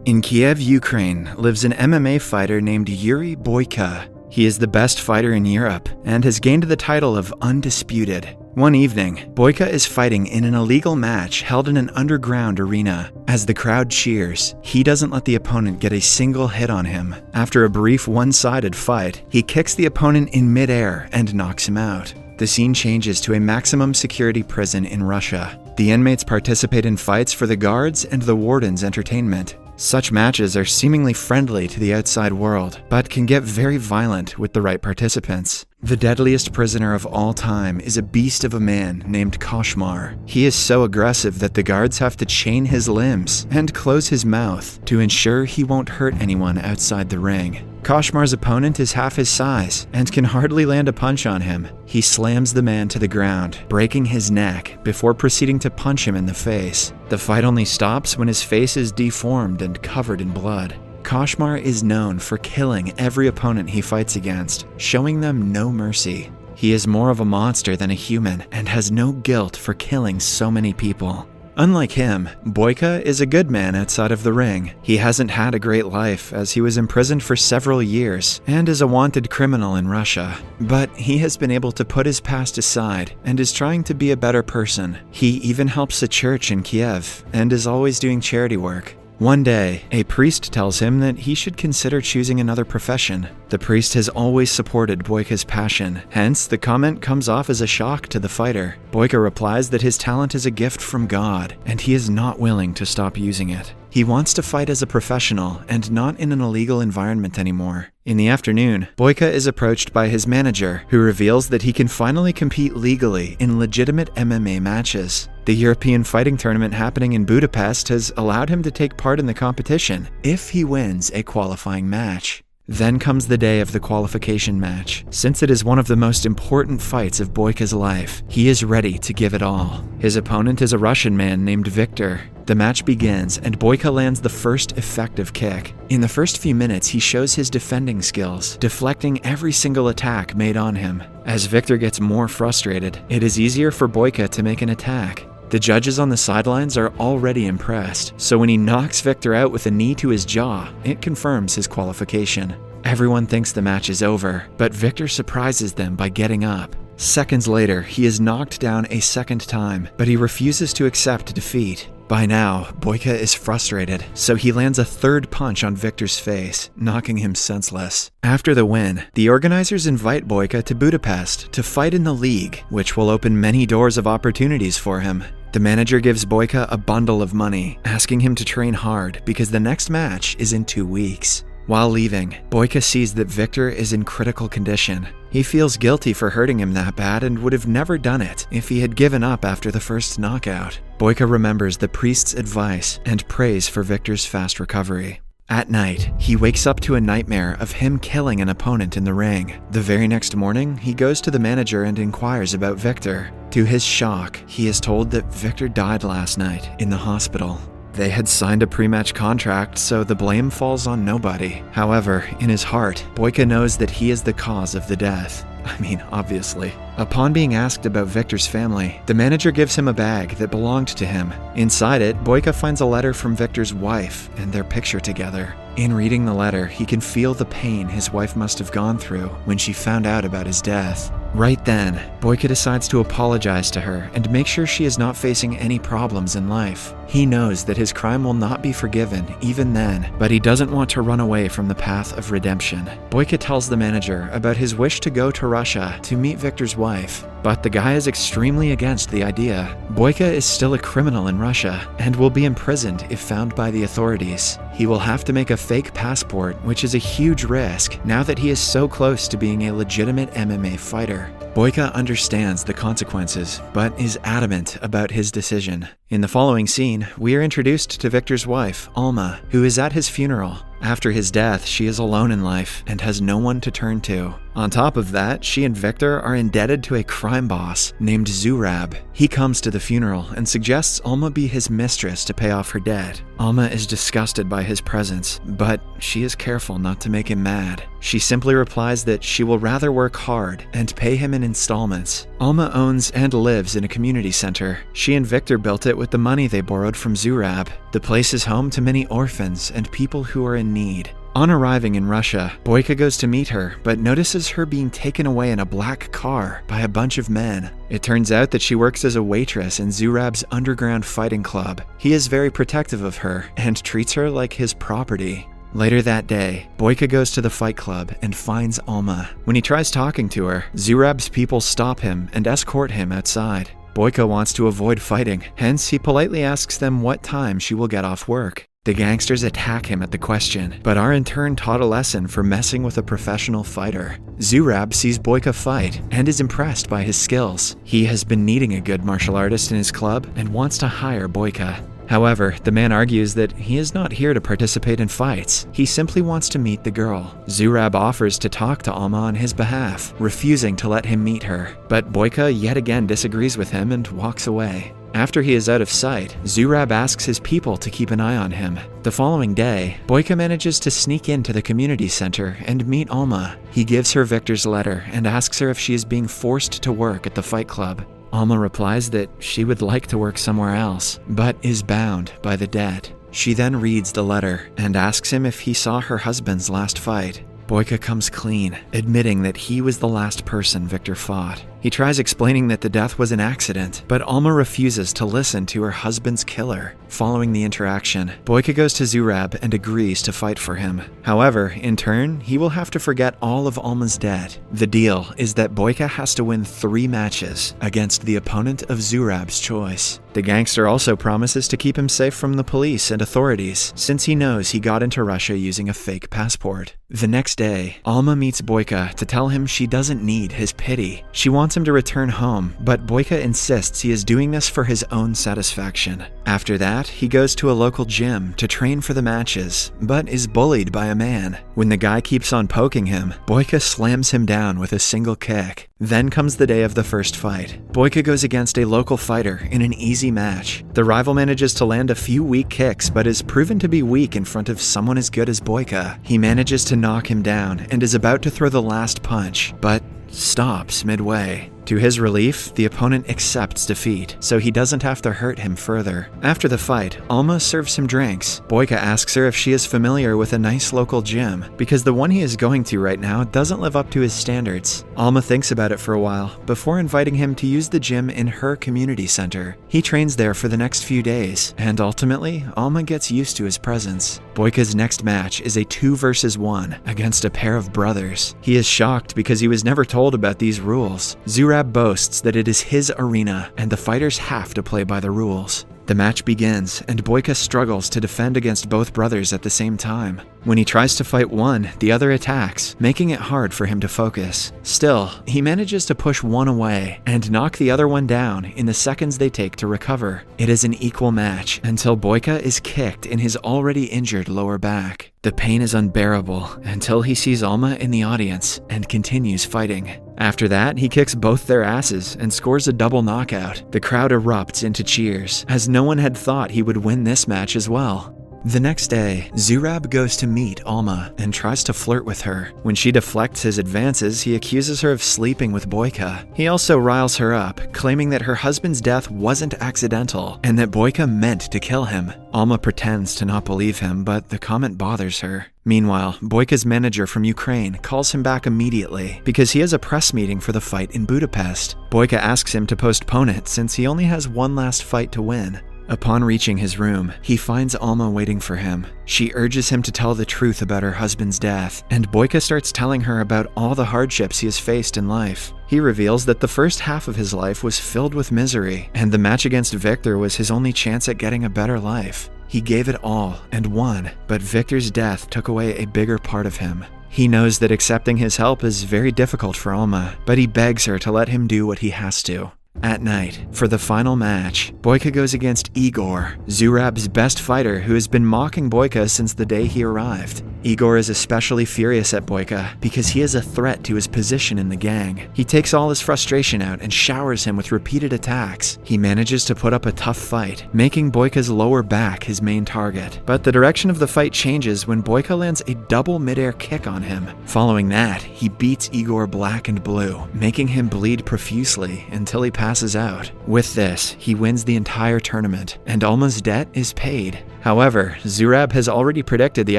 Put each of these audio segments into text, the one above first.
In Kiev, Ukraine, lives an MMA fighter named Yuri Boyka. He is the best fighter in Europe and has gained the title of Undisputed. One evening, Boyka is fighting in an illegal match held in an underground arena. As the crowd cheers, he doesn't let the opponent get a single hit on him. After a brief one-sided fight, he kicks the opponent in midair and knocks him out. The scene changes to a maximum security prison in Russia. The inmates participate in fights for the guards and the warden's entertainment. Such matches are seemingly friendly to the outside world, but can get very violent with the right participants. The deadliest prisoner of all time is a beast of a man named Koshmar. He is so aggressive that the guards have to chain his limbs and close his mouth to ensure he won't hurt anyone outside the ring. Koshmar's opponent is half his size and can hardly land a punch on him. He slams the man to the ground, breaking his neck before proceeding to punch him in the face. The fight only stops when his face is deformed and covered in blood. Koshmar is known for killing every opponent he fights against, showing them no mercy. He is more of a monster than a human and has no guilt for killing so many people. Unlike him, Boyka is a good man outside of the ring. He hasn't had a great life as he was imprisoned for several years and is a wanted criminal in Russia. But he has been able to put his past aside and is trying to be a better person. He even helps a church in Kiev and is always doing charity work. One day, a priest tells him that he should consider choosing another profession. The priest has always supported Boyka's passion, hence the comment comes off as a shock to the fighter. Boyka replies that his talent is a gift from God, and he is not willing to stop using it. He wants to fight as a professional and not in an illegal environment anymore. In the afternoon, Boyka is approached by his manager, who reveals that he can finally compete legally in legitimate MMA matches. The European fighting tournament happening in Budapest has allowed him to take part in the competition if he wins a qualifying match. Then comes the day of the qualification match. Since it is one of the most important fights of Boyka's life, he is ready to give it all. His opponent is a Russian man named Victor. The match begins and Boyka lands the first effective kick. In the first few minutes, he shows his defending skills, deflecting every single attack made on him. As Victor gets more frustrated, it is easier for Boyka to make an attack. The judges on the sidelines are already impressed, so when he knocks Victor out with a knee to his jaw, it confirms his qualification. Everyone thinks the match is over, but Victor surprises them by getting up. Seconds later, he is knocked down a second time, but he refuses to accept defeat. By now, Boyka is frustrated, so he lands a third punch on Victor's face, knocking him senseless. After the win, the organizers invite Boyka to Budapest to fight in the league, which will open many doors of opportunities for him. The manager gives Boyka a bundle of money, asking him to train hard because the next match is in 2 weeks. While leaving, Boyka sees that Victor is in critical condition. He feels guilty for hurting him that bad and would have never done it if he had given up after the first knockout. Boyka remembers the priest's advice and prays for Victor's fast recovery. At night, he wakes up to a nightmare of him killing an opponent in the ring. The very next morning, he goes to the manager and inquires about Victor. To his shock, he is told that Victor died last night in the hospital. They had signed a pre-match contract, so the blame falls on nobody. However, in his heart, Boyka knows that he is the cause of the death. I mean, obviously. Upon being asked about Victor's family, the manager gives him a bag that belonged to him. Inside it, Boyka finds a letter from Victor's wife and their picture together. In reading the letter, he can feel the pain his wife must have gone through when she found out about his death. Right then, Boyka decides to apologize to her and make sure she is not facing any problems in life. He knows that his crime will not be forgiven even then, but he doesn't want to run away from the path of redemption. Boyka tells the manager about his wish to go to Russia to meet Victor's wife, but the guy is extremely against the idea. Boyka is still a criminal in Russia and will be imprisoned if found by the authorities. He will have to make a fake passport, which is a huge risk now that he is so close to being a legitimate MMA fighter. Boyka understands the consequences, but is adamant about his decision. In the following scene, we are introduced to Victor's wife, Alma, who is at his funeral. After his death, she is alone in life and has no one to turn to. On top of that, she and Victor are indebted to a crime boss named Zurab. He comes to the funeral and suggests Alma be his mistress to pay off her debt. Alma is disgusted by his presence, but she is careful not to make him mad. She simply replies that she will rather work hard and pay him in installments. Alma owns and lives in a community center. She and Victor built it with the money they borrowed from Zurab. The place is home to many orphans and people who are in need. On arriving in Russia, Boyka goes to meet her, but notices her being taken away in a black car by a bunch of men. It turns out that she works as a waitress in Zurab's underground fighting club. He is very protective of her and treats her like his property. Later that day, Boyka goes to the fight club and finds Alma. When he tries talking to her, Zurab's people stop him and escort him outside. Boyka wants to avoid fighting, hence he politely asks them what time she will get off work. The gangsters attack him at the question, but are in turn taught a lesson for messing with a professional fighter. Zurab sees Boyka fight and is impressed by his skills. He has been needing a good martial artist in his club and wants to hire Boyka. However, the man argues that he is not here to participate in fights. He simply wants to meet the girl. Zurab offers to talk to Alma on his behalf, refusing to let him meet her. But Boyka yet again disagrees with him and walks away. After he is out of sight, Zurab asks his people to keep an eye on him. The following day, Boyka manages to sneak into the community center and meet Alma. He gives her Victor's letter and asks her if she is being forced to work at the fight club. Alma replies that she would like to work somewhere else, but is bound by the debt. She then reads the letter and asks him if he saw her husband's last fight. Boyka comes clean, admitting that he was the last person Victor fought. He tries explaining that the death was an accident, but Alma refuses to listen to her husband's killer. Following the interaction, Boyka goes to Zurab and agrees to fight for him. However, in turn, he will have to forget all of Alma's debt. The deal is that Boyka has to win 3 matches against the opponent of Zurab's choice. The gangster also promises to keep him safe from the police and authorities, since he knows he got into Russia using a fake passport. The next day, Alma meets Boyka to tell him she doesn't need his pity. She wants him to return home, but Boyka insists he is doing this for his own satisfaction. After that, he goes to a local gym to train for the matches, but is bullied by a man. When the guy keeps on poking him, Boyka slams him down with a single kick. Then comes the day of the first fight. Boyka goes against a local fighter in an easy match. The rival manages to land a few weak kicks, but is proven to be weak in front of someone as good as Boyka. He manages to knock him down and is about to throw the last punch, but stops midway. To his relief, the opponent accepts defeat, so he doesn't have to hurt him further. After the fight, Alma serves him drinks. Boyka asks her if she is familiar with a nice local gym, because the one he is going to right now doesn't live up to his standards. Alma thinks about it for a while, before inviting him to use the gym in her community center. He trains there for the next few days, and ultimately, Alma gets used to his presence. Boyka's next match is a 2 versus 1 against a pair of brothers. He is shocked because he was never told about these rules. Zurab boasts that it is his arena and the fighters have to play by the rules. The match begins, and Boyka struggles to defend against both brothers at the same time. When he tries to fight one, the other attacks, making it hard for him to focus. Still, he manages to push one away and knock the other one down in the seconds they take to recover. It is an equal match until Boyka is kicked in his already injured lower back. The pain is unbearable until he sees Alma in the audience and continues fighting. After that, he kicks both their asses and scores a double knockout. The crowd erupts into cheers, as no one had thought he would win this match as well. The next day, Zurab goes to meet Alma and tries to flirt with her. When she deflects his advances, he accuses her of sleeping with Boyka. He also riles her up, claiming that her husband's death wasn't accidental and that Boyka meant to kill him. Alma pretends to not believe him, but the comment bothers her. Meanwhile, Boyka's manager from Ukraine calls him back immediately because he has a press meeting for the fight in Budapest. Boyka asks him to postpone it since he only has one last fight to win. Upon reaching his room, he finds Alma waiting for him. She urges him to tell the truth about her husband's death, and Boyka starts telling her about all the hardships he has faced in life. He reveals that the first half of his life was filled with misery, and the match against Victor was his only chance at getting a better life. He gave it all and won, but Victor's death took away a bigger part of him. He knows that accepting his help is very difficult for Alma, but he begs her to let him do what he has to. At night, for the final match, Boyka goes against Igor, Zurab's best fighter who has been mocking Boyka since the day he arrived. Igor is especially furious at Boyka because he is a threat to his position in the gang. He takes all his frustration out and showers him with repeated attacks. He manages to put up a tough fight, making Boyka's lower back his main target. But the direction of the fight changes when Boyka lands a double midair kick on him. Following that, he beats Igor black and blue, making him bleed profusely until he passes out. With this, he wins the entire tournament, and Alma's debt is paid. However, Zurab has already predicted the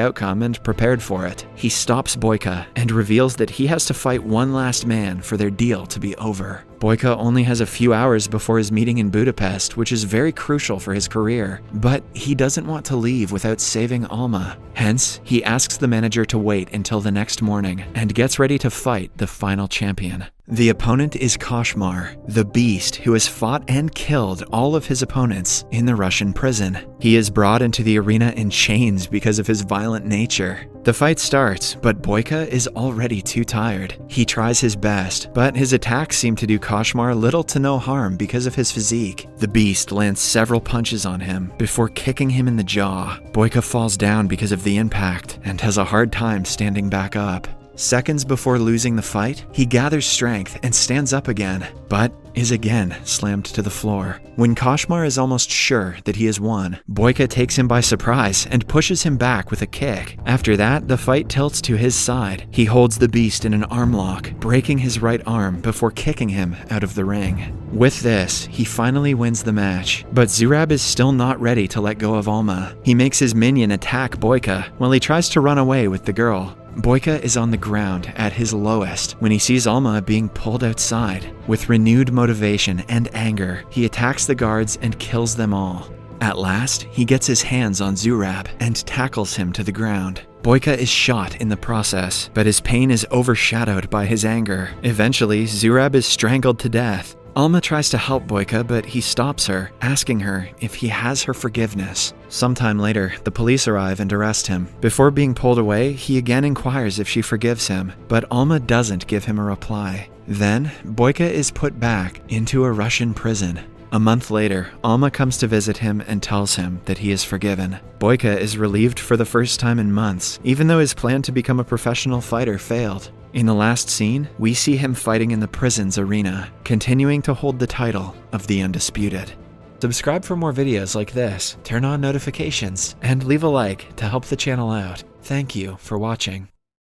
outcome and prepared for it. He stops Boyka and reveals that he has to fight one last man for their deal to be over. Boyka only has a few hours before his meeting in Budapest, which is very crucial for his career, but he doesn't want to leave without saving Alma. Hence, he asks the manager to wait until the next morning and gets ready to fight the final champion. The opponent is Koshmar, the beast who has fought and killed all of his opponents in the Russian prison. He is brought into the arena in chains because of his violent nature. The fight starts, but Boyka is already too tired. He tries his best, but his attacks seem to do Koshmar little to no harm because of his physique. The beast lands several punches on him before kicking him in the jaw. Boyka falls down because of the impact and has a hard time standing back up. Seconds before losing the fight, he gathers strength and stands up again, but is again slammed to the floor. When Koshmar is almost sure that he has won, Boyka takes him by surprise and pushes him back with a kick. After that, the fight tilts to his side. He holds the beast in an arm lock, breaking his right arm before kicking him out of the ring. With this, he finally wins the match, but Zurab is still not ready to let go of Alma. He makes his minion attack Boyka while he tries to run away with the girl. Boyka is on the ground at his lowest when he sees Alma being pulled outside. With renewed motivation and anger, he attacks the guards and kills them all. At last, he gets his hands on Zurab and tackles him to the ground. Boyka is shot in the process, but his pain is overshadowed by his anger. Eventually, Zurab is strangled to death. Alma tries to help Boyka, but he stops her, asking her if he has her forgiveness. Sometime later, the police arrive and arrest him. Before being pulled away, he again inquires if she forgives him, but Alma doesn't give him a reply. Then, Boyka is put back into a Russian prison. A month later, Alma comes to visit him and tells him that he is forgiven. Boyka is relieved for the first time in months, even though his plan to become a professional fighter failed. In the last scene, we see him fighting in the prison's arena, continuing to hold the title of the Undisputed. Subscribe for more videos like this, turn on notifications, and leave a like to help the channel out. Thank you for watching.